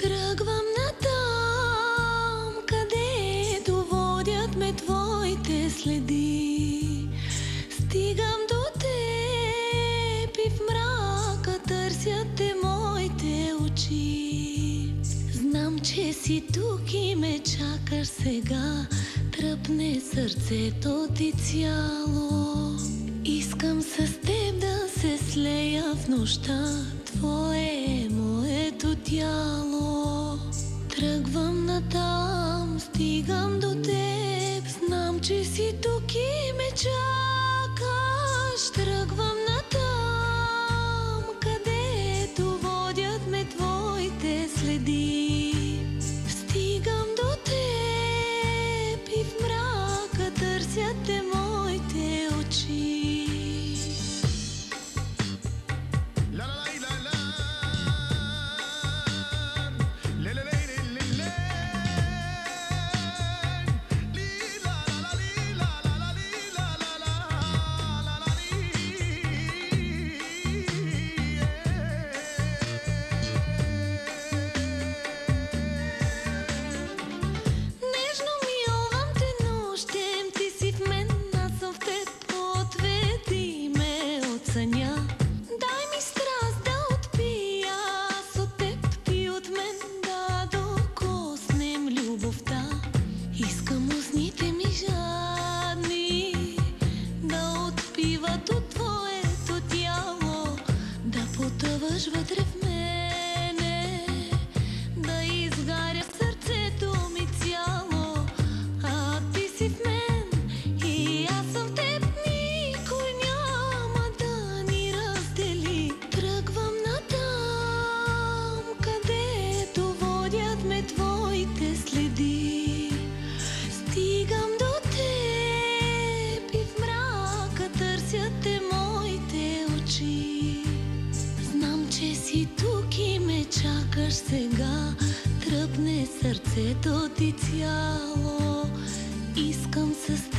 Тръгвам натам, където водят ме твоите следи. Стигам до теб и в мрака търсят те моите очи. Знам, че си тук и ме чакаш сега, тръпне сърцето ти цяло. Искам с теб да се слея в нощта, твое е моето тяло. Тръгвам натам, стигам до теб, знам, че си тук и ме чакаш. Тръгвам натам, където водят ме твоите следи. Стигам до теб и в мрака търсят те моите очи. Дай ми страст да отпия, аз от теб, ти от мен, да докоснем любовта. Искам устните ми жадни да отпиват от твоето тяло, да потъваш вътре в мене, да изгаря сърцето ми цяло. А ти си в мен и аз съм в теб, никой няма да ни раздели. Тръгвам натам, където водят ме твоите следи. Стигам до теб и в мрака търсят те моите очи. Знам, че си тук и ме чакаш сега, тръпне сърцето ти цяло. Искам с